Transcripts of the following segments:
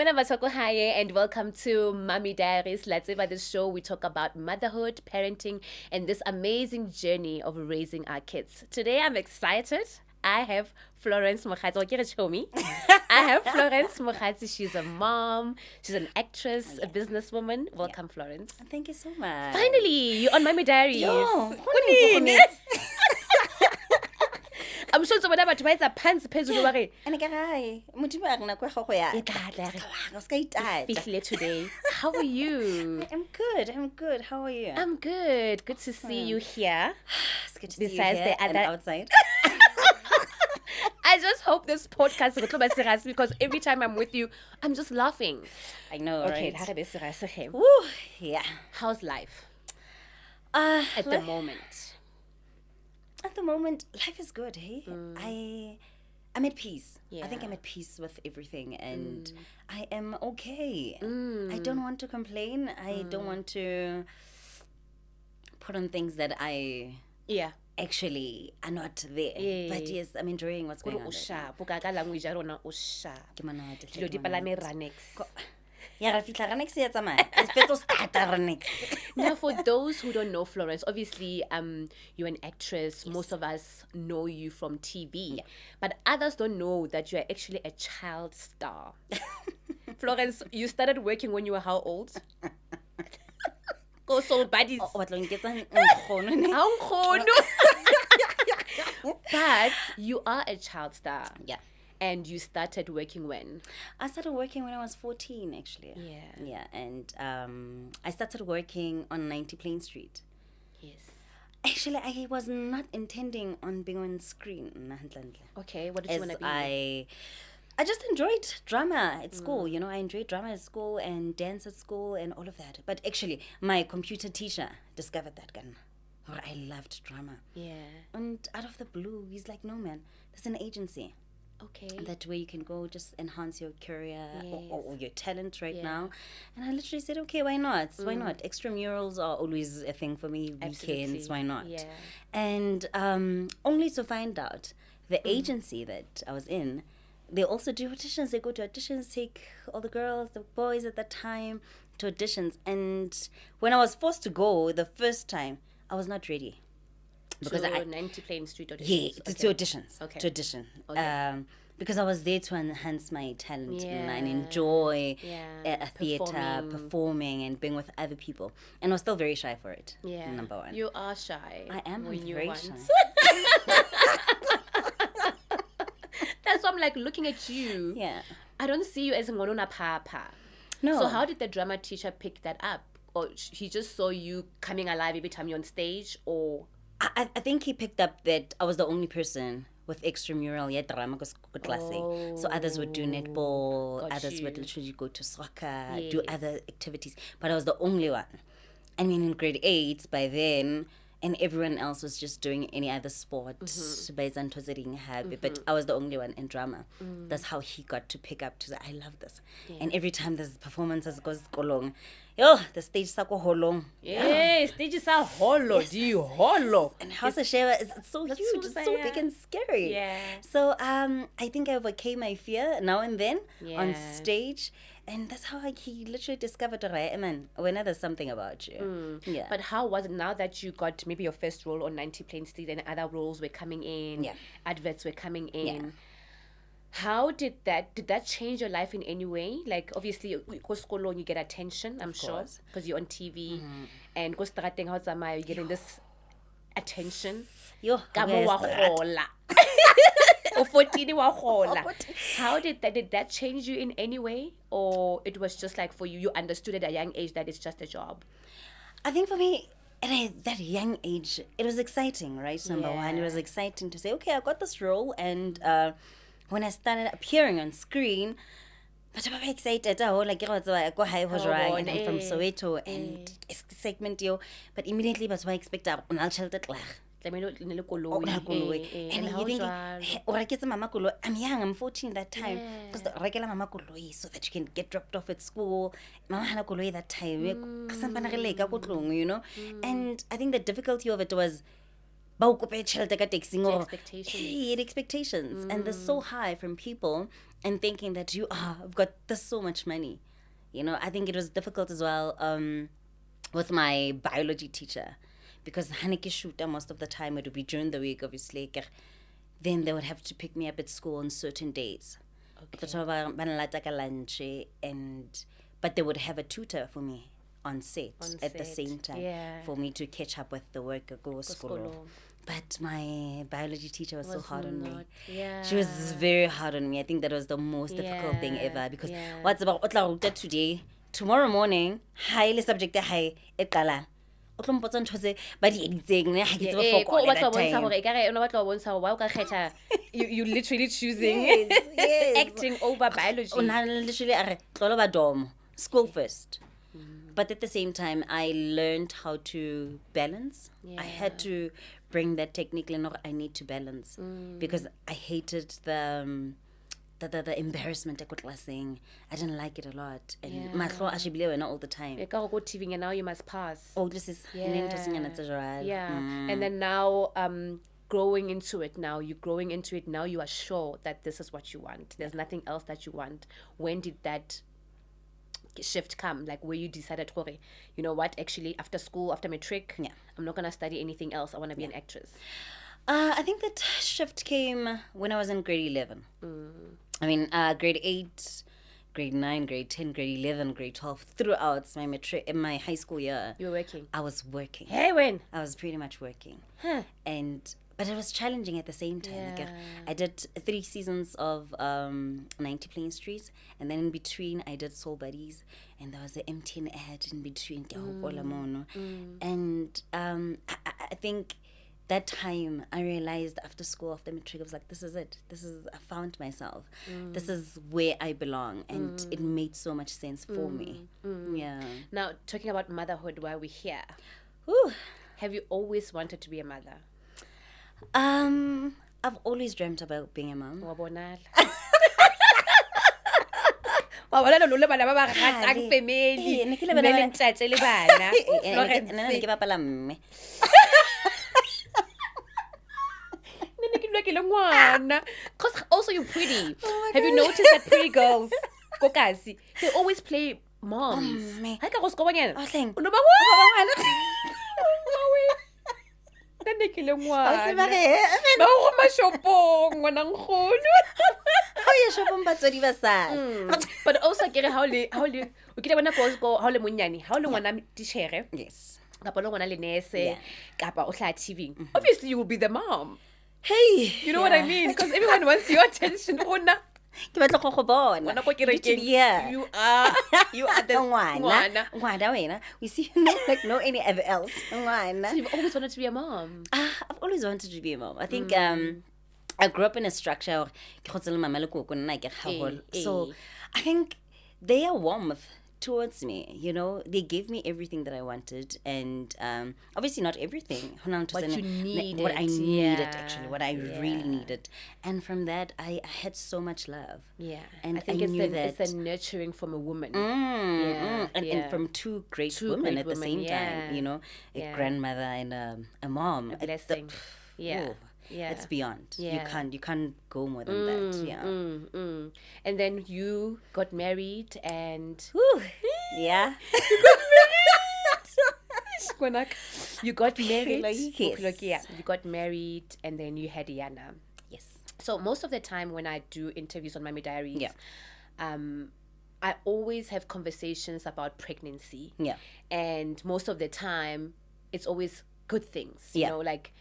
Hi, and welcome to Mommy Diaries. Let's about the show. We talk about motherhood, parenting, and this amazing journey of raising our kids. Today, I'm excited. I have Florence Moggatsi. I have Florence Moggatsi. She's a mom. She's an actress, a businesswoman. Welcome, Florence. Thank you so much. Finally, you're on Mommy Diaries. Yo, I'm sure so whatever to buy the pants phezulu wa re. And I Fihle today. How are you? I'm good. How are you? I'm good. Good to see you here. It's good to see you Besides here the and other- outside. I just hope this podcast is going to be because every time I'm with you, I'm just laughing. I know, Okay, right? okay. Woo, yeah. How's life At at the moment? At the moment, life is good, hey? I'm at peace. I think Yeah. I'm at peace with everything and I am okay. I don't want to complain. I don't want to put on things that I Yeah. actually are not there. But yes, I'm enjoying what's going on. Ka language ya rona o sha. Ke monate, Dilo di ke palame monate. Ranex. Yeah, ra fitla Ranex ya tsamaya. It's better start Ranex. Now, for those who don't know Florence, obviously, you're an actress. Most of us know you from TV, but others don't know that you are actually a child star. Florence, you started working when you were how old? Go soul buddies. O batla ho nketsa nkgono ne? Angkgono. But you are a child star. Yeah. And you started working when? I started working when I was 14, actually. Yeah. Yeah, and I started working on 90 Plain Street. Yes. Actually, I was not intending on being on screen. Okay, what did you As want to be? I just enjoyed drama at school. You know, I enjoyed drama at school and dance at school and all of that. But actually, my computer teacher discovered that gun. Or I loved drama. Yeah. And out of the blue, he's like, no, man, there's an agency. Okay. That way you can go just enhance your career or your talent right Yeah. now. And I literally said, okay, why not? Why not? Extramurals are always a thing for me. Absolutely. Weekends, why not? Yeah. And only to find out the agency that I was in, they also do auditions. They go to auditions, take all the girls, the boys at that time to auditions. And when I was forced to go the first time, I was not ready. Because to I 90 Plain Street auditions. yeah, to auditions. Okay. To audition. Okay. Because I was there to enhance my talent and Yeah. enjoy Yeah. a theater, performing and being with other people. And I was still very shy for it. Yeah. Number one. You are shy. I am when you very want. shy. That's why I'm like looking at you. Yeah. I don't see you as Ngonona Papa. No. So how did the drama teacher pick that up? Or he just saw you coming alive every time you're on stage? Or I think he picked up that I was the only person with extramural yet drama class. So others would do netball, Got others would you. literally go to soccer, do Yes. other activities. But I was the only one. I mean, in grade 8, by then, and everyone else was just doing any other sport. But I was the only one in drama. That's how he got to pick up to say, I love this. And every time there's performances goes long, yo, the stage sa ko holong. yes, stage is a holo, di holo. And House of Sheva is it's so huge, so it's so big bad. and scary. Yeah. So I think I overcame my fear now and then on Yeah. stage. And that's how he literally discovered, right, man, when there's something about you. Yeah. But how was it now that you got maybe your first role on 90 Plain Street and other roles were coming in, Yeah. adverts were coming in? Yeah. How did that change your life in any way? Like obviously, because you get attention, I'm sure, course. because you're on TV, and because you're getting this attention. Yo, Ka mo yes, wa but- gola. O 14 wa gola. How did that change you in any way, or it was just like for you understood at a young age that it's just a job? I think for me, at that young age, it was exciting, right? Number one, it was Yeah. exciting to say, okay, I got this role. And when I started appearing on screen, but I'm excited. Like, go high, and I'm from Soweto, and it's segment, but immediately, but I expect I'll child it. And you think, mama koloi. I'm young, I'm 14 that time. Because the regular mama koloi, so that you can get dropped off at school. Mama hana koloi that time. You know? And I think the difficulty of it was Expectations. expectations. And they're so high from people. and thinking that I've got this so much money. You know, I think it was difficult as well with my biology teacher, because Haneke shoot most of the time it would be during the week, obviously. Then they would have to pick me up at school on certain days. Okay. But they would have a tutor for me on set at the same time for me to catch up with the work at school. But my biology teacher was so hard on me. Yeah. She was very hard on me. I think that was the most difficult thing ever, because what's about today, tomorrow morning, highly subject high ekala. But you literally choosing acting over biology. School first. But at the same time, I learned how to balance. I had to bring that technique. I need to balance because I hated the embarrassment of classing. I didn't like it a lot. And my I should believe all the time. You go TV and now you must pass. Oh, this is interesting and it's and then now growing into it now, you are sure that this is what you want. There's nothing else that you want. When did that shift come, like where you decided, you know what, actually after school, after matric, I'm not gonna study anything else, I want to be an actress? I think that shift came when I was in grade 11. I mean, grade 8, grade 9, grade 10, grade 11, grade 12, throughout my matric, in my high school year. You were working? I was working. Hey, when? I was pretty much working. But it was challenging at the same time. Like I did 3 seasons of 90 Plain Streets, and then in between I did Soul Buddies, and there was an MTN ad in between. And I think that time I realized after school, after matric, I was like, this is it. I found myself. This is where I belong, and it made so much sense for me. Yeah. Now, talking about motherhood while we're here, have you always wanted to be a mother? I've always dreamt about being a mom. Because also you're pretty. Have you noticed that pretty girls, Mokgatsi, they always play moms. But also how le yes, TV. Obviously you will be the mom. Hey, you know what I mean? Because everyone wants your attention. You are the one. We see you like no any ever else. So you've always wanted to be a mom? I've always wanted to be a mom. I think I grew up in a structure. So I think they are warm towards me, you know. They gave me everything that I wanted, and obviously not everything. What you needed. What I needed, actually. What I really needed. And from that, I had so much love. Yeah. And I think it's the nurturing from a woman. And from two great women at the same time, you know. A grandmother and a mom. A blessing. It's beyond. You can't go more than that. And then you got married and you got married and then you had Yana. Yes. So most of the time when I do interviews on Mommy Diaries, I always have conversations about pregnancy. And most of the time it's always good things, you know, like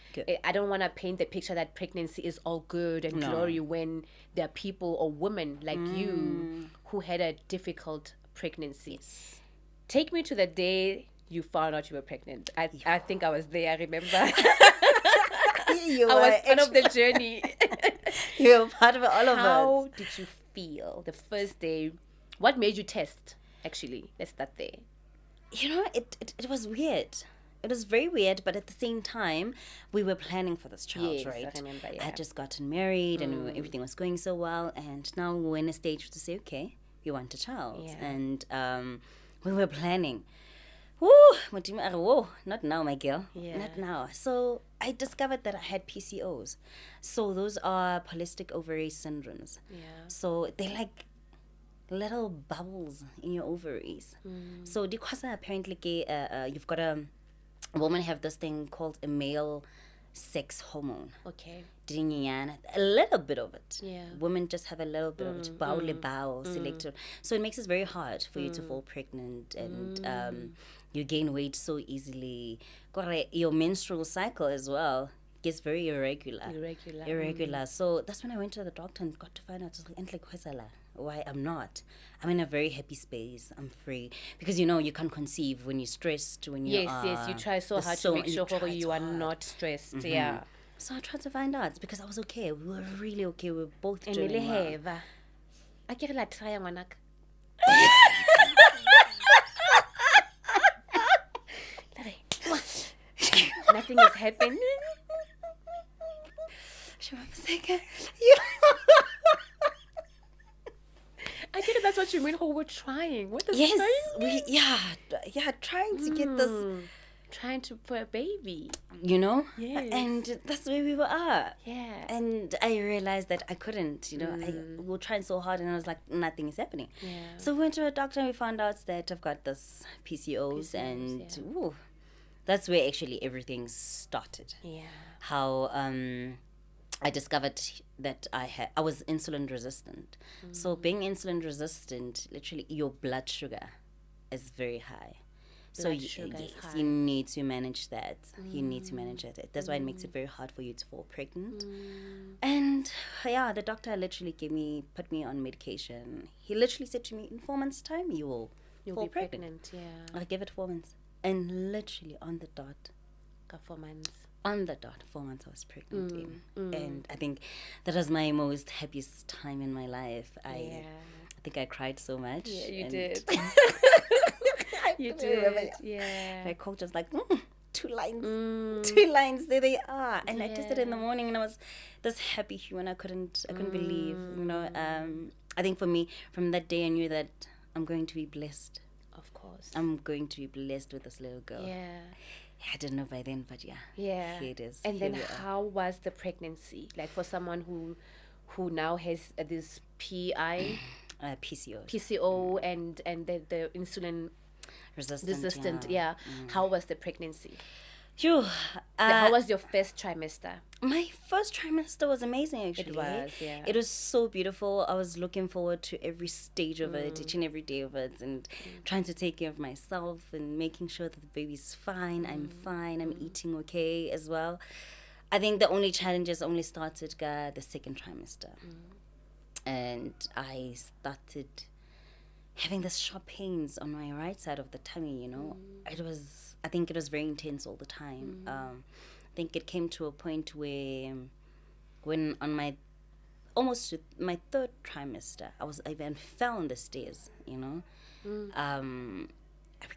I don't want to paint the picture that pregnancy is all good and glory when there are people or women like you who had a difficult pregnancy. Take me to the day you found out you were pregnant. I think I was there, I remember. I was part of the journey. You were part of all of us. How did you feel the first day? What made you test, actually? Let's start there. You know, it was weird. It was very weird, but at the same time, we were planning for this child, right? I remember, I had just gotten married and everything was going so well. And now we're in a stage to say, okay, we want a child. And we were planning. Woo, whoa, not now, my girl. Yeah. Not now. So I discovered that I had PCOS. So those are polycystic ovary syndromes. Yeah. So they're like little bubbles in your ovaries. So because apparently you've got a woman have this thing called a male sex hormone. Okay. A little bit of it. Yeah. Women just have a little bit of it. Bow selected. So it makes it very hard for you to fall pregnant, and you gain weight so easily. Your menstrual cycle as well gets very irregular. Irregular. So that's when I went to the doctor and got to find out, why I'm not. I'm in a very happy space. I'm free. Because you can't conceive when you're stressed, when you Yes, you try so hard to make sure you are not stressed. Yeah. So I tried to find out because I was okay. We were really okay. We were both And doing really well. have. I get la try ngwanaka. Nothing is happening. I get it. That's what you mean. Oh, we're trying. What does Yes, trying mean? trying to get this, Trying to for a baby. Yes. And that's where we were at. Yeah. And I realized that I couldn't, I was trying so hard and I was like, nothing is happening. Yeah. So we went to a doctor and we found out that I've got this PCOS, and that's where actually everything started. Yeah. How I discovered that I was insulin resistant. So being insulin resistant, literally your blood sugar is very high. So Blood sugar is high. you need to manage that. You need to manage it. That's why it makes it very hard for you to fall pregnant. And the doctor literally put me on medication. He literally said to me, in 4 months' time, you'll fall be pregnant. Yeah. I gave it 4 months. And literally on the dot, Got 4 months. on the dot, 4 months I was pregnant and I think that was my most happiest time in my life. I think I cried so much. Yeah, you and did. You I did. remember, Yeah. my coach was like, 2 lines, 2 lines, there they are. And I tested in the morning and I was this happy human. I couldn't believe, I think for me, from that day I knew that I'm going to be blessed. Of course. I'm going to be blessed with this little girl. Yeah. I didn't know by then, but Yeah. here it is. And Here then we are. how was the pregnancy? Like for someone who now has this PCO. PCO and the insulin resistant. Yeah. How was the pregnancy? Phew. How was your first trimester? My first trimester was amazing, actually. It was, yeah. It was so beautiful. I was looking forward to every stage of it, each and every day of it, and trying to take care of myself and making sure that the baby's fine, I'm fine, I'm eating okay as well. I think the only challenges only started the second trimester. And I started having this sharp pains on my right side of the tummy, I think it was very intense all the time. I think it came to a point where when on my almost my third trimester, I even fell on the stairs, I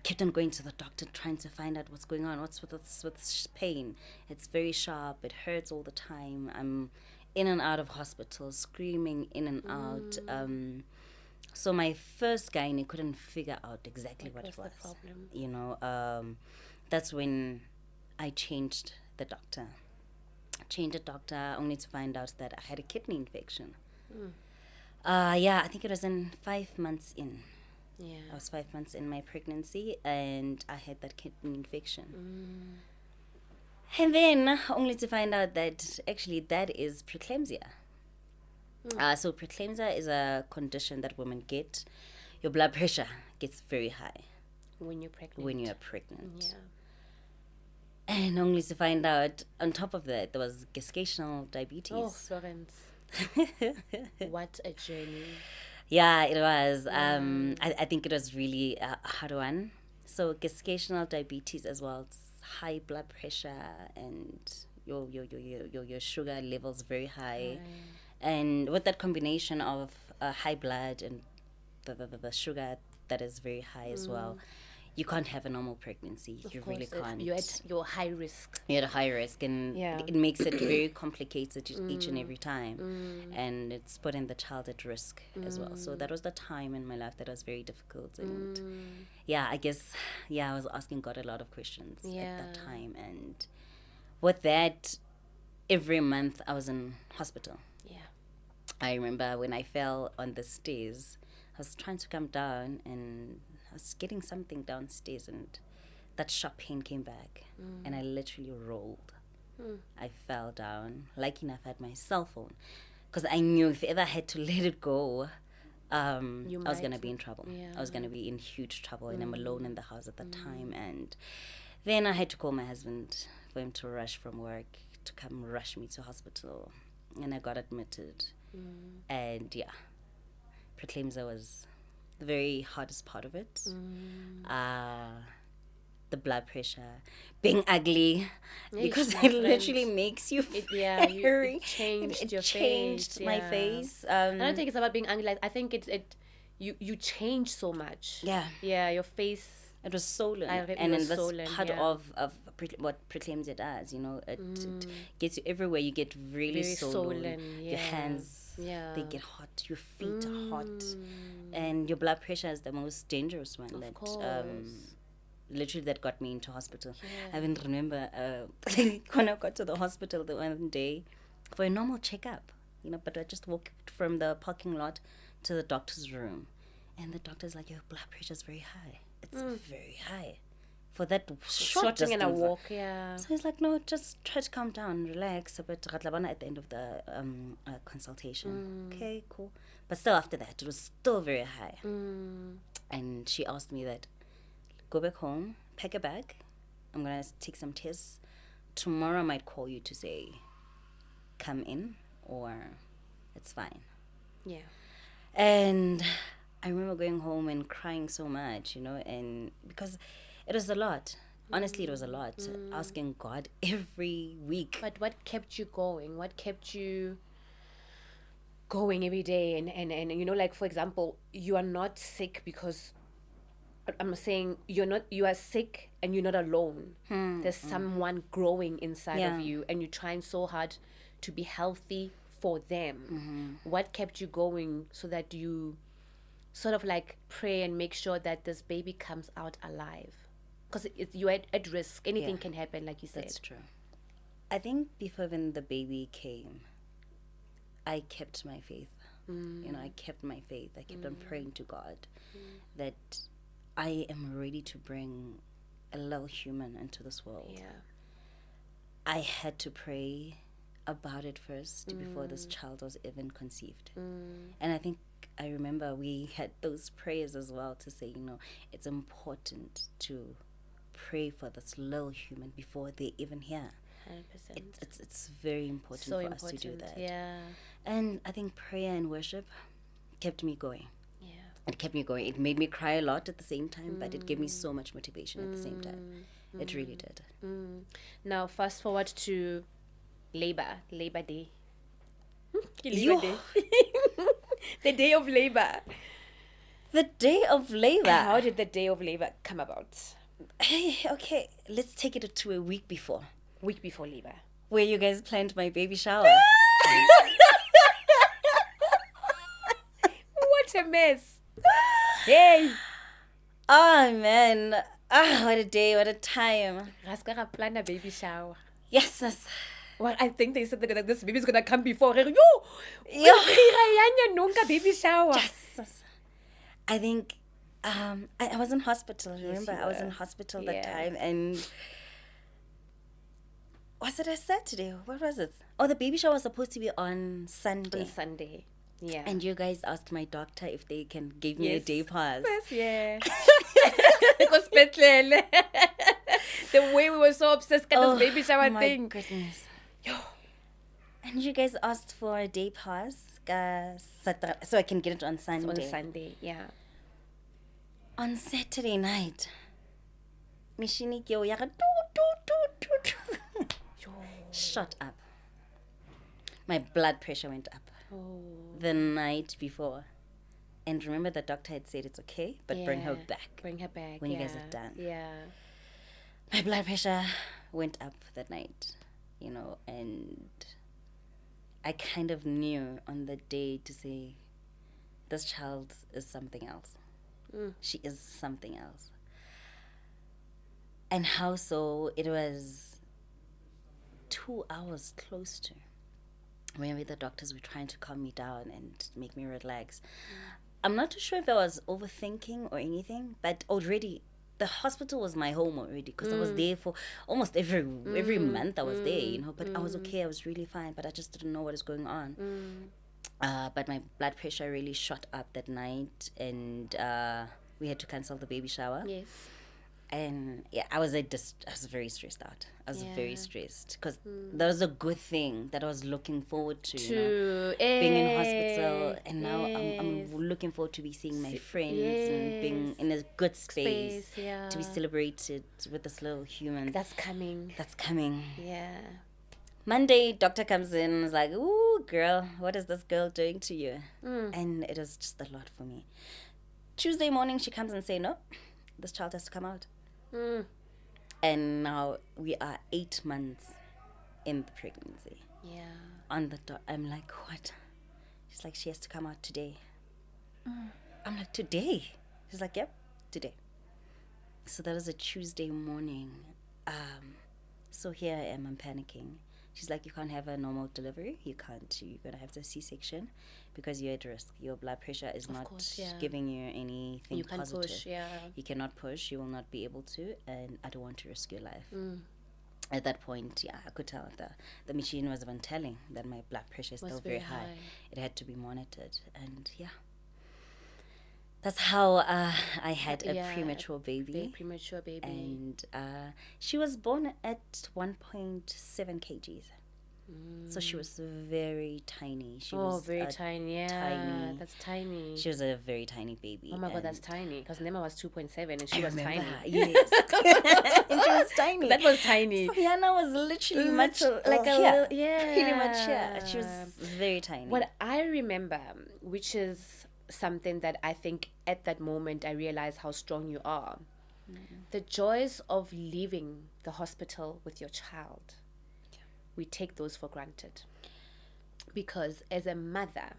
kept on going to the doctor trying to find out what's going on, what's with this pain. It's very sharp, it hurts all the time. I'm in and out of hospital, screaming in and out. So my first gynae couldn't figure out exactly what it was. The problem? That's when I changed the doctor. Only to find out that I had a kidney infection. I think it was in 5 months in. Yeah. I was 5 months in my pregnancy and I had that kidney infection. And then only to find out that actually that is preeclampsia. So preeclampsia is a condition that women get. Your blood pressure gets very high When you're pregnant. when you are pregnant. Yeah. And only to find out, on top of that, there was gestational diabetes. Oh, Florence. What a journey. Yeah, it was. I think it was really a hard one. So gestational diabetes as well. It's high blood pressure and your sugar levels very high. And with that combination of high blood and the sugar that is very high as well, you can't have a normal pregnancy. You really can't. You're at your high risk. You're at a high risk, and Yeah. it makes it very complicated each and every time, and it's putting the child at risk as well. So that was the time in my life that was very difficult, and I guess I was asking God a lot of questions at that time, and with that, every month I was in hospital. Yeah. I remember when I fell on the stairs, I was trying to come down and I was getting something downstairs, and that sharp pain came back, and I literally rolled. I fell down. Lucky enough, I had my cell phone, because I knew if ever I had to let it go, I was going to be in trouble. Yeah. I was going to be in huge trouble, and I'm alone in the house at that time. And then I had to call my husband for him to rush from work to come rush me to hospital, and I got admitted. And Preeclampsia was the very hardest part of it. The blood pressure, being ugly, because it literally makes you very. It changed your changed face. my face. I don't think it's about being ugly. I think you change so much. Yeah, your face. It was swollen, and then that's part of what Preeclampsia does. You know, it gets you everywhere. You get really Very swollen. Your hands, they get hot. Your feet hot, and your blood pressure is the most dangerous one. Of That course. literally that got me into hospital. I even remember when I got to the hospital the one day for a normal checkup. You know, but I just walked from the parking lot to the doctor's room, and the doctor's like, "Your blood pressure is very high. It's very high for that short distance." In a walk, yeah. So he's like, "No, just try to calm down, relax. But at the end of the consultation, okay, cool." But still, after that, it was still very high. And she asked me that, "Go back home, pack a bag. I'm gonna take some tests. Tomorrow I might call you to say, come in, or it's fine." Yeah. And I remember going home and crying so much, you know, and because it was a lot. Honestly, it was a lot. Asking God every week. But what kept you going? What kept you going every day? And you know, like, for example, you are not sick because I'm saying you are sick and you're not alone. There's someone growing inside of you, and you're trying so hard to be healthy for them. What kept you going so that you sort of like pray and make sure that this baby comes out alive? Because you're at risk. Anything can happen, like you said. That's true. I think before even the baby came, I kept my faith. You know, I kept my faith. I kept on praying to God that I am ready to bring a little human into this world. Yeah. I had to pray about it first before this child was even conceived. And I think I remember we had those prayers as well to say, you know, it's important to pray for this little human before they even hear. 100%. It's very important So for important. us to do that. Yeah. And I think prayer and worship kept me going. Yeah. It kept me going. It made me cry a lot at the same time, but it gave me so much motivation at the same time. It really did. Now, fast forward to Labor Day. Yo. Day. The day of labor. The day of labor. How did the day of labor come about? Hey, okay, let's take it to a week before. Week before labor. Where you guys planned my baby shower. What a mess. Hey. Oh, man. Ah, what a day, what a time. Raska plan a baby shower. Yes. Well, I think they said that this baby's gonna come before. Yo, baby shower. Yes. I think I was in hospital. Remember, I was in hospital that time, and was it a Saturday? What was it? Oh, the baby shower was supposed to be on Sunday. On Sunday, yeah. And you guys asked my doctor if they can give me a day pass. Yes, yeah. Because the way we were so obsessed with this baby shower thing. Oh my goodness. And you guys asked for a day pass, so I can get it on Sunday. On Sunday, yeah. On Saturday night, shot up. My blood pressure went up the night before, And remember, the doctor had said it's okay, but bring her back. Bring her back. When you guys are done. Yeah. My blood pressure went up that night, and I kind of knew on the day to say, this child is something else. She is something else. And how so? It was 2 hours close to. Maybe the doctors were trying to calm me down and make me relax. I'm not too sure if I was overthinking or anything, but already the hospital was my home already, because I was there for almost every month. I was there, but I was okay. I was really fine, but I just didn't know what was going on. But my blood pressure really shot up that night, and we had to cancel the baby shower. Yes. And yeah, I was very stressed out. I was very stressed, because that was a good thing that I was looking forward to, being in hospital, and now I'm looking forward to be seeing my friends and being in a good space to be celebrated with this little human. That's coming. Yeah. Monday, doctor comes in and is like, "Ooh, girl, what is this girl doing to you?" And it was just a lot for me. Tuesday morning, she comes and say, "No, this child has to come out." And now we are 8 months in the pregnancy. Yeah. On the dot, I'm like, what? She's like, she has to come out today. I'm like, today? She's like, yep, today. So that was a Tuesday morning. So here I am, I'm panicking. She's like, you can't have a normal delivery. You can't. You're going to have the C-section because you're at risk. Your blood pressure is not giving you anything you can't positive. Push, yeah. You cannot push. You will not be able to. And I don't want to risk your life. At that point, I could tell the machine was even telling that my blood pressure is still very high. It had to be monitored. And that's how I had a premature baby. Premature baby. And she was born at 1.7 kgs. So she was very tiny. She was very tiny. Yeah, tiny. That's tiny. She was a very tiny baby. Oh my God, that's tiny. Because Nema was 2.7 and she was tiny. Yes. And she was tiny. That was tiny. So Yana was literally much like a little, pretty much here. She was very tiny. What I remember, which is something that I think at that moment I realized how strong you are. The joys of leaving the hospital with your child. We take those for granted. Because as a mother,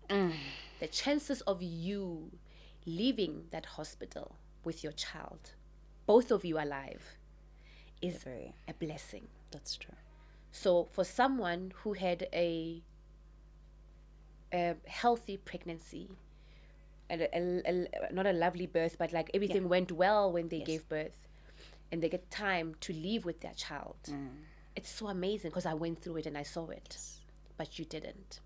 the chances of you leaving that hospital with your child, both of you alive, is a blessing. That's true. So for someone who had a healthy pregnancy, not a lovely birth, but like everything went well when they gave birth, and they get time to leave with their child, it's so amazing, because I went through it and I saw it. But you didn't.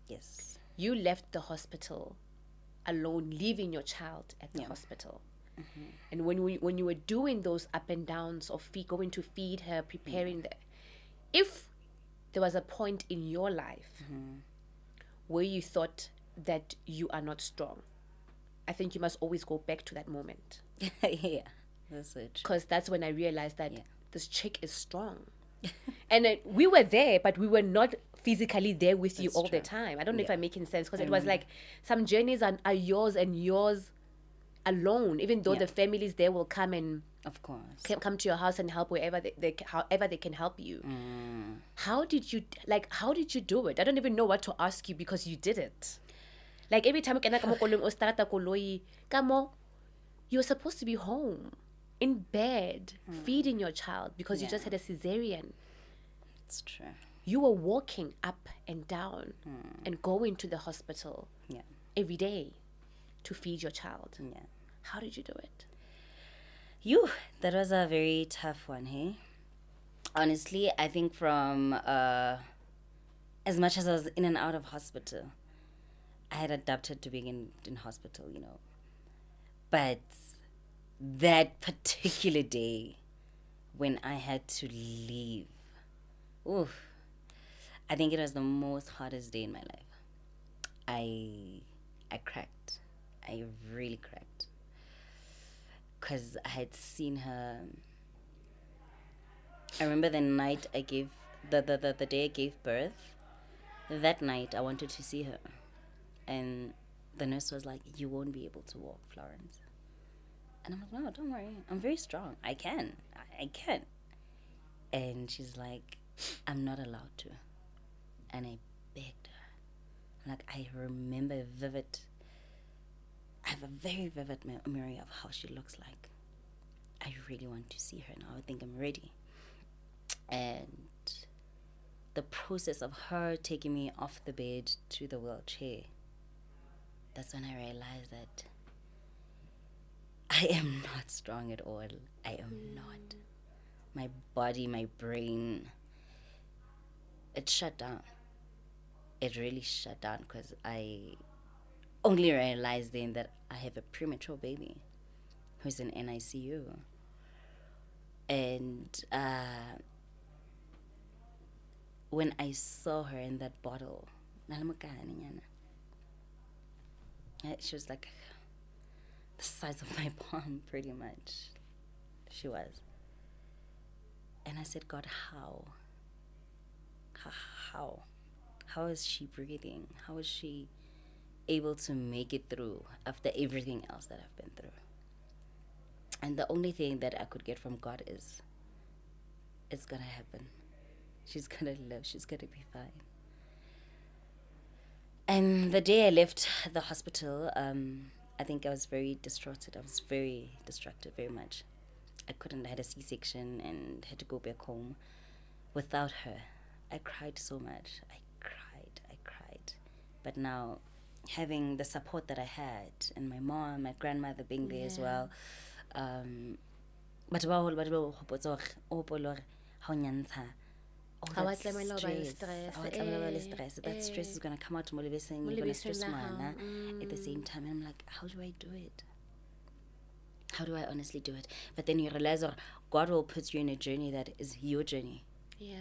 Yes. You left the hospital alone, leaving your child at the hospital. And when you were doing those up and downs of going to feed her, preparing if there was a point in your life where you thought that you are not strong, I think you must always go back to that moment. Yeah, that's so true. Because that's when I realized that this chick is strong. And we were there, but we were not physically there with you all the time. I don't know if I'm making sense, because it was like some journeys are yours and yours alone, even though the families there will come and of course come to your house and help wherever however they can help you. How did you do it? I don't even know what to ask you, because you did it. Like every time you're supposed to be home in bed feeding your child, because you just had a cesarean. It's true. You were walking up and down and going to the hospital every day to feed your child. How did you do it? That was a very tough one, hey? Honestly, I think from as much as I was in and out of hospital, I had adapted to being in hospital, But that particular day when I had to leave, I think it was the most hardest day in my life. I cracked. I really cracked. Because I had seen her. I remember the night I gave, the day I gave birth, that night I wanted to see her. And the nurse was like, you won't be able to walk, Florence. And I'm like, no, don't worry. I'm very strong. I can. I can. And she's like, I'm not allowed to. And I begged her. Like, I remember I have a very vivid memory of how she looks like. I really want to see her now. I think I'm ready. And the process of her taking me off the bed to the wheelchair, that's when I realized that I am not strong at all. I am not. My body, my brain, it shut down. It really shut down because I only realized then that I have a premature baby who's in NICU. And when I saw her in that bottle, she was like the size of my palm, pretty much. She was. And I said, God, how? How is she breathing? How is she able to make it through after everything else that I've been through? And the only thing that I could get from God is, it's gonna happen. She's gonna live. She's gonna be fine. And the day I left the hospital, I think I was very distraught. I was very distracted, very much. I had a C-section and had to go back home without her. I cried so much. I cried. But now, having the support that I had, and my mom, my grandmother being there as well, but all that stress, that stress is going to come out more, you're going to stress one at the same time. And I'm like, how do I do it? How do I honestly do it? But then you realize God will put you in a journey that is your journey. Yeah.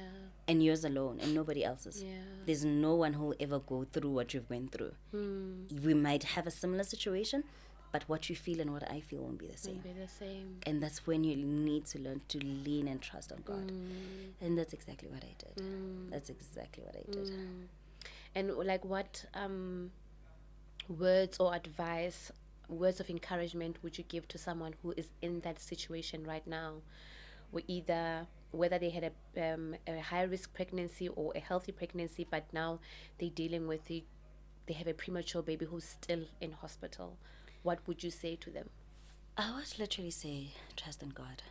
And yours alone, and nobody else's. Yeah. There's no one who will ever go through what you've went through. We might have a similar situation, but what you feel and what I feel won't be the same. Won't be the same. And that's when you need to learn to lean and trust on God. And that's exactly what I did. That's exactly what I did. And like, what words or advice, words of encouragement would you give to someone who is in that situation right now, whether they had a high-risk pregnancy or a healthy pregnancy, but now they're dealing with they have a premature baby who's still in hospital? What would you say to them? I would literally say, trust in God.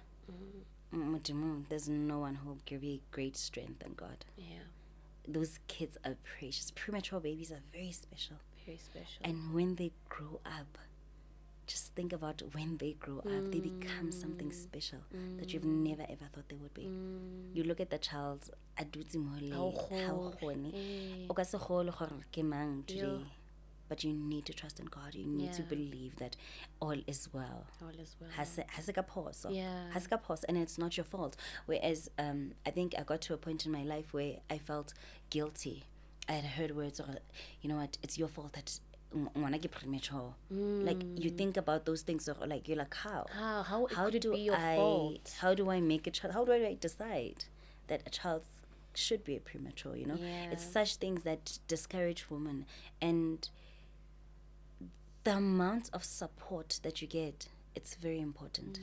There's no one who will give you great strength than God. Yeah. Those kids are precious. Premature babies are very special. Very special. And when they grow up, just think about when they grow up, they become something special that you've never ever thought they would be. You look at the child, but you need to trust in God. You need to believe that all is well. All is well. Has a pause. Yeah. Has a pause, and it's not your fault. Whereas I think I got to a point in my life where I felt guilty. I had heard words, you know what, it's your fault that wanna get premature. Like, you think about those things, or like, you're like, how could it be your fault? How do I make a child? How do I decide that a child should be a premature? You know, it's such things that discourage women, and the amount of support that you get, it's very important.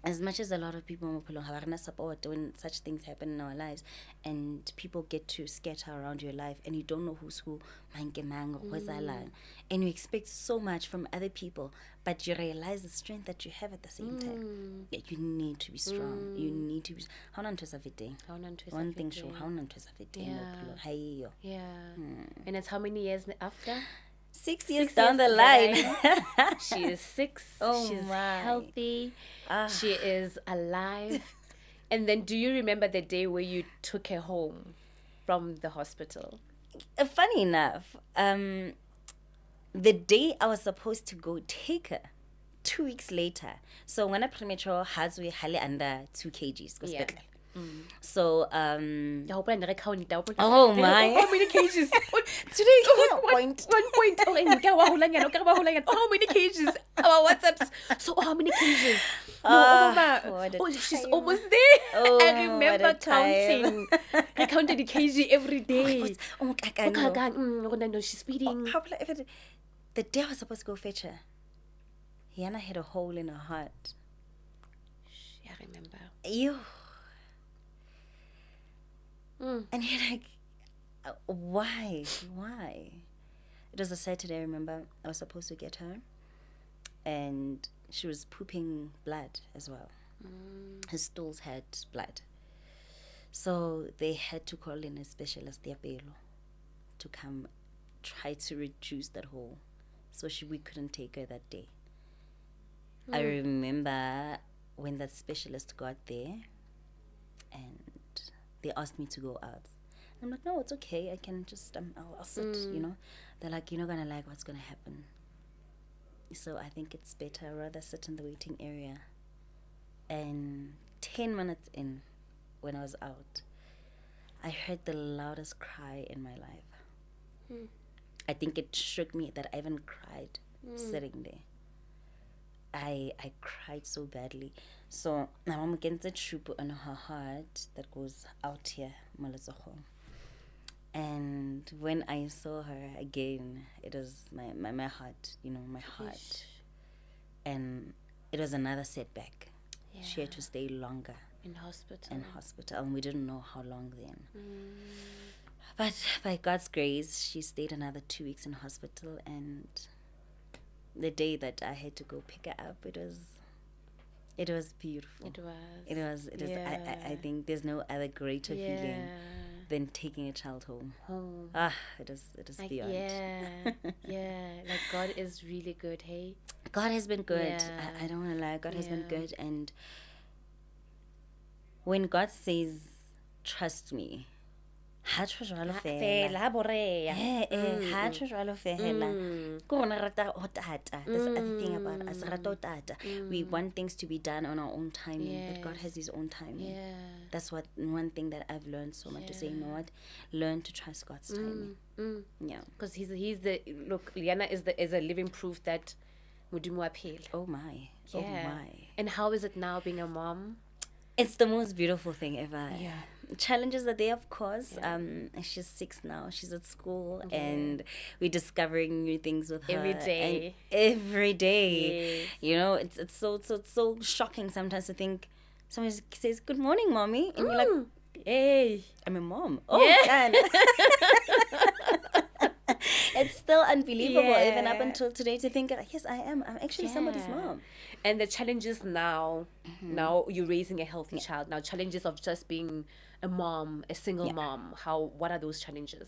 As much as a lot of people have support when such things happen in our lives, and people get to scatter around your life, and you don't know who's who, and you expect so much from other people, but you realize the strength that you have at the same time. You need to be strong. You need to be. One thing sure, Yeah. And it's how many years after? 6 years down the line. She is 6. Oh, she's my. healthy. She is alive. And then, do you remember the day where you took her home from the hospital? Funny enough, the day I was supposed to go take her, 2 weeks later. So when a premature has we highly under 2 kgs. Yeah. So oh my, how many cages? Today point. 1 point. Oh, how many cages? Our WhatsApps. So how many cages? No, she's almost there. I remember counting. I counted the kg every day. No, she's speeding. the day I was supposed to go fetch her, Yana had a hole in her heart. I remember. You. And you're like, why? Why? It was a Saturday, I remember. I was supposed to get her. And she was pooping blood as well. Her stools had blood. So they had to call in a specialist, Diapelo, to come try to reduce that hole. So we couldn't take her that day. I remember when that specialist got there and they asked me to go out. I'm like, no, it's okay. I can just, I'll sit, you know. They're like, you're not going to like what's going to happen. So I think it's better I'd rather sit in the waiting area. And 10 minutes in, when I was out, I heard the loudest cry in my life. I think it shook me that I even cried sitting there. I cried so badly. So my mom gets a troop on her heart that goes out here, Malazoho. And when I saw her again, it was my heart, you know, my heart. And it was another setback. Yeah. She had to stay longer. In hospital. And we didn't know how long then. But by God's grace, she stayed another 2 weeks in hospital. And the day that I had to go pick her up, it was beautiful. It was. Yeah. I think there's no other greater feeling than taking a child home. It is beyond. Like God is really good, hey? God has been good. I don't want to lie. God has been good. And when God says, trust me, ha tho jwalo fela. Ha boreya. Ha tho jwalo fela. Ko rona rata o tata. That's the other thing about us. Rata o tata. We want things to be done on our own timing, but God has His own timing. That's one thing that I've learned so much, to say, you know what, learn to trust God's timing. Yeah, because he's the look. Liana is a living proof that Mudimu appeal. Oh my. And how is it now being a mom? It's the most beautiful thing ever. Challenges are there, of course. She's 6 now. She's at school, and we're discovering new things with her every day. Yes. You know, it's so shocking sometimes to think somebody says, "Good morning, mommy," and you're like, "Hey, I'm a mom." Oh, yeah. It's still unbelievable, even up until today, to think, yes, I am. I'm actually somebody's mom. And the challenges now, now you're raising a healthy child. Now, challenges of just being a mom, a single mom. What are those challenges?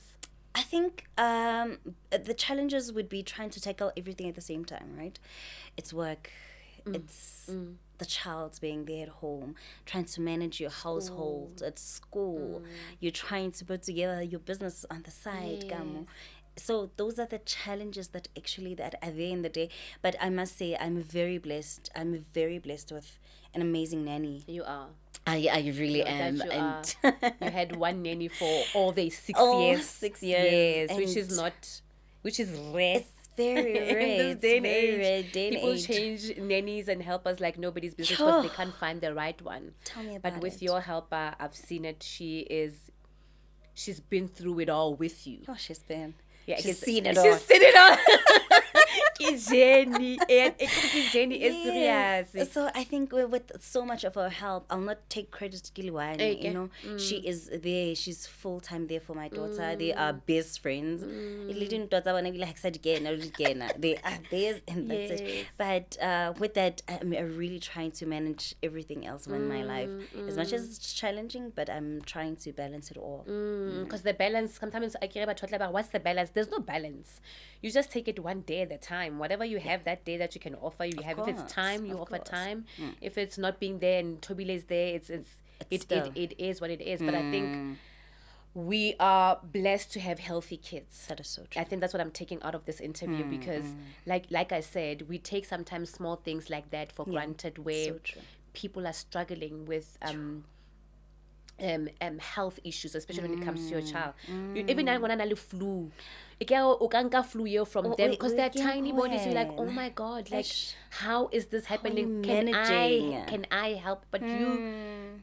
I think the challenges would be trying to tackle everything at the same time, right? It's work. It's the child's being there at home, trying to manage your household, at school. You're trying to put together your business on the side, Gamu. So those are the challenges that are there in the day. But I must say, I'm very blessed. I'm very blessed with an amazing nanny. You are. I really am. You had one nanny for all these 6 years. 6 years. Yes, which is rare. It's very rare. In this day and age, day and people age. change nannies and helpers like nobody's business because they can't find the right one. Tell me about But with your helper, I've seen it. She's been through it all with you. Oh, she's been. Yeah, she's seen it all. She's seen it all. Jenny is serious. So I think with so much of her help, I'll not take credit to Gilwane. You know, she is there. She's full time there for my daughter. They are best friends. They are there, and that's it. But with that, I'm really trying to manage everything else in my life. As much as it's challenging, but I'm trying to balance it all. Because the balance, sometimes I care about what's the balance. There's no balance. You just take it one day at a time. Whatever you have that day that you can offer, you have. If it's time, you offer time. If it's not being there and Tobile's there, it is what it is. But I think we are blessed to have healthy kids. That is so true. I think that's what I'm taking out of this interview because, like I said, we take sometimes small things like that for granted, where people are struggling with health issues, especially when it comes to your child. Even now, when I have flu, flu from them because they're tiny bodies. You're like, oh my God, like how is this happening? Can I help? But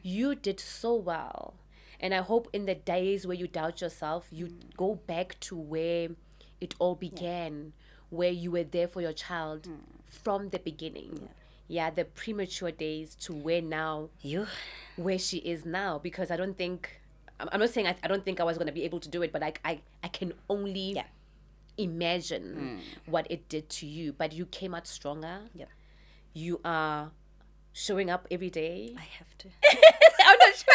you did so well, and I hope in the days where you doubt yourself, you go back to where it all began, where you were there for your child from the beginning. Yeah, the premature days to where she is now. Because I don't think, I'm not saying I don't think I was going to be able to do it, but I can only imagine what it did to you. But you came out stronger. Yeah. You are showing up every day. I have to. I'm not sure.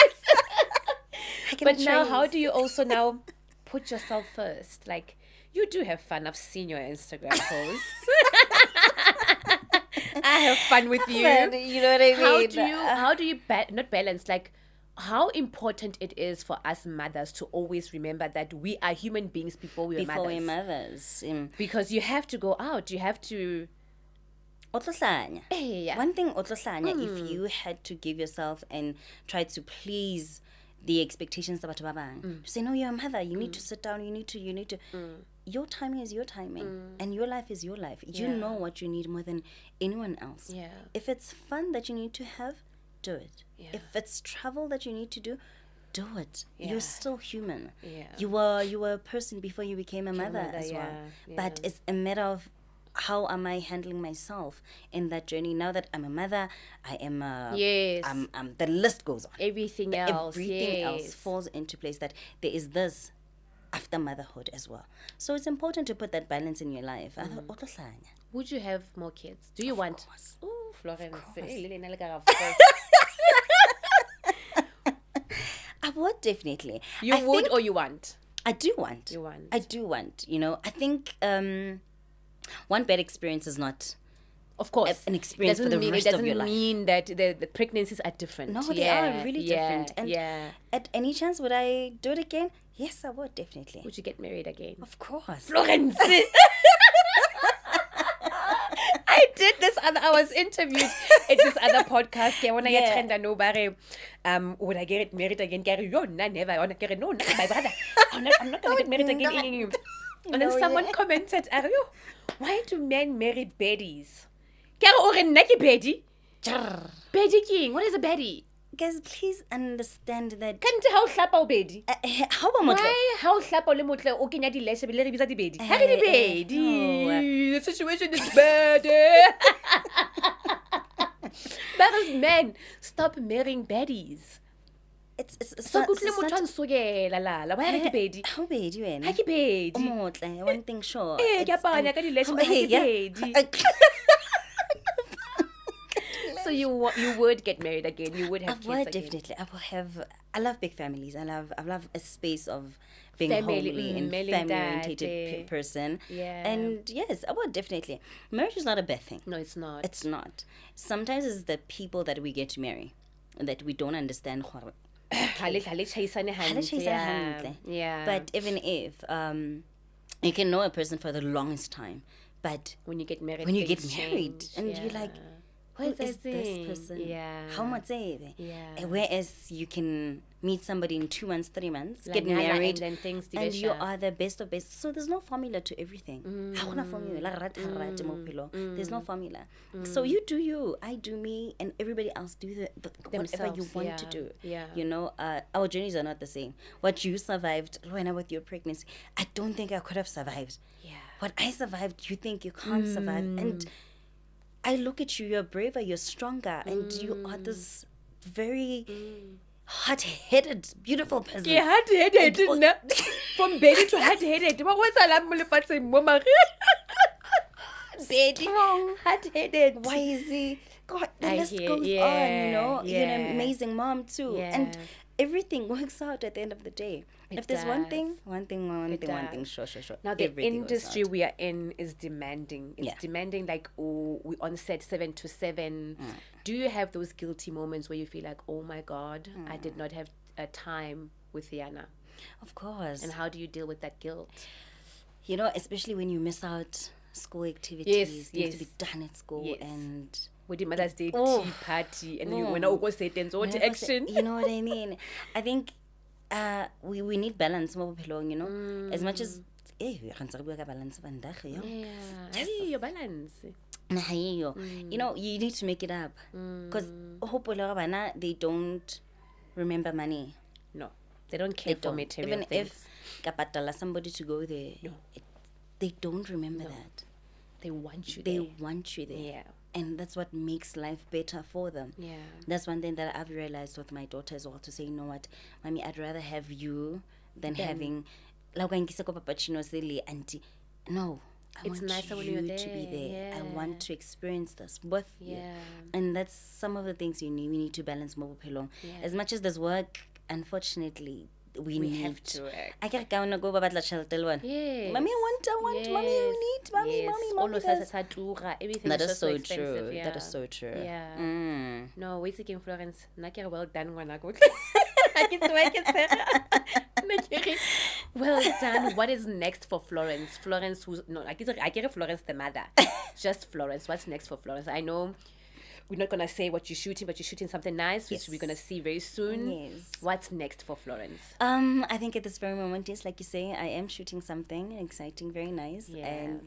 But Now, how do you also now put yourself first? Like, you do have fun. I've seen your Instagram posts. I have fun with you. You know what I mean? How do you not balance, like, how important it is for us mothers to always remember that we are human beings before we're mothers. Because you have to go out. You have to... Yeah. One thing, if you had to give yourself and try to please the expectations of to say, no, you're a mother, you need to sit down, you need to. Your timing is your timing, and your life is your life. You know what you need more than anyone else. Yeah. If it's fun that you need to have, do it. Yeah. If it's travel that you need to do it. Yeah. You're still human. Yeah. You were a person before you became a mother as well. Yeah. But it's a matter of how am I handling myself in that journey? Now that I'm a mother, I am the list goes on. Everything else falls into place, that there is this after motherhood as well. So it's important to put that balance in your life. Would you have more kids? Do you want? Course. Oh, Florence. I would definitely. You would or you want? I do want. You want. I do want. You know, I think one bad experience is not, of course, an experience for the rest of your life. It doesn't mean that the pregnancies are different. No, they are really different. And yeah. At any chance, would I do it again? Yes, I would, definitely. Would you get married again? Of course. Florence! I did this I was interviewed at this other podcast. When I get trend, no, would I get married again? Never. No, my brother. I'm not going to get married again. And then someone commented, why do men marry baddies? Baddy? Baddy king. What is a baddie? Guys, please understand that. Can't how slap baby? How about why how slap le motle o kenya di leshe le re bitsa di baby? Ha ke di baby. The situation is bad. That is men. Stop marrying baddies. It's so good le motho nsogela la. Why are ke baby? How baby wena? Ha ke baby. O motle, one thing sure. Eh, ke apanya ka di leshe ha ke baby. So you would get married again. You would have kids again. Definitely. I love big families. I love a space of being Family, holy and family-oriented person. Yeah. And yes, I would definitely. Marriage is not a bad thing. No, it's not. It's not. Sometimes it's the people that we get to marry that we don't understand. Yeah. But even if you can know a person for the longest time, but when you get married, and you're like, who is this person? Yeah. How much is it? Yeah. Whereas you can meet somebody in 2 months, 3 months, get married, and then things and you are the best of best. So there's no formula to everything. There's no formula. So you do you, I do me, and everybody else do whatever you want to do. Yeah. You know, our journeys are not the same. What you survived when with your pregnancy, I don't think I could have survived. Yeah. What I survived, you think you can't survive. And I look at you, you're braver, you're stronger, and you are this very hard-headed, beautiful person. Yeah, hard-headed. From baby to hard-headed. What was that? Baby. Hard-headed. Wisey. God, the list goes on, you know. You're an amazing mom, too. Yeah. And everything works out at the end of the day. If there's one thing, sure. Now, the industry we are in is demanding. It's demanding, like, we on set 7 to 7. Do you have those guilty moments where you feel like, oh my God, I did not have a time with Yana? Of course. And how do you deal with that guilt? You know, especially when you miss out school activities. Need to be done at school. And with the Mother's Day tea party, and you when I go say things what action. You know what I mean? I think we need balance, you know. As much as balance, your balance. You know, you need to make it up because they don't remember money. No, they don't care for material even things. If kapatala somebody to go there, they don't remember that. They want you They there. want you there. Yeah. And that's what makes life better for them. Yeah. That's one thing that I've realized with my daughter as well, to say, you know what, mommy, I'd rather have you than having, like, when you papachino silly auntie. No, I It's want nicer when you you're to be there. there. I Yeah. want to experience this with you. Yeah. And that's some of the things we need to balance more. Yeah. As much as there's work, unfortunately, we need have to work. I can't go about the child. Yes. Mommy, I want, mommy, we need, mommy, yes. mommy, this. Everything That is is just so so expensive. true. Yeah. That is so true. Yeah. Mm. No, wait again, Florence. Nakere, well done, ngwanaka. Nakere, well done. What is next for Florence? Florence, who's no, I get Florence the mother. Just Florence. What's next for Florence? I know we're not gonna say what you're shooting, but you're shooting something nice, which Yes. we're gonna see very soon. Yes. What's next for Florence? I think at this very moment, yes, like you say, I am shooting something exciting, very nice. Yeah.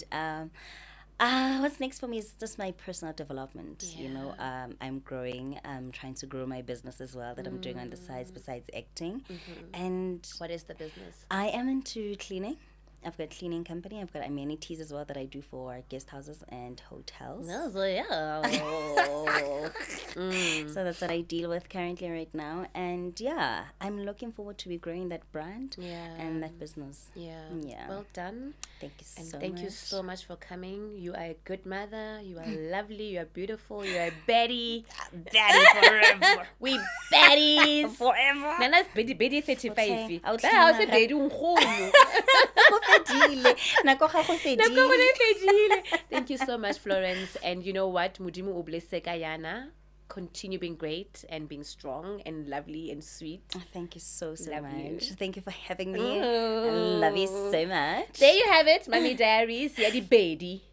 And what's next for me is just my personal development. You know, I'm growing. I'm trying to grow my business as well that I'm doing on the sides besides acting. And What is the business? I am into cleaning. I've got a cleaning company. I've got amenities as well that I do for guest houses and hotels. Oh, so yeah. So that's what I deal with currently right now. And yeah, I'm looking forward to be growing that brand and that business. Yeah. Yeah. Well done. Thank you And so thank much. you so much for coming. You are a good mother. You are lovely. You are beautiful. You are Betty. Betty forever. We Betties. Forever. Nana's Betty 35. Okay, I'll That house clean is Betty unkgolo. Nako ga go fedile. Nako go fedile. Thank you so much, Florence. And you know what? Mudimu o blesse ka yana. Continue being great and being strong and lovely and sweet. Thank you so Love much. you. Thank you for having me. I love you so much. There you have it, Mommy Diaries. Yeah, the baby.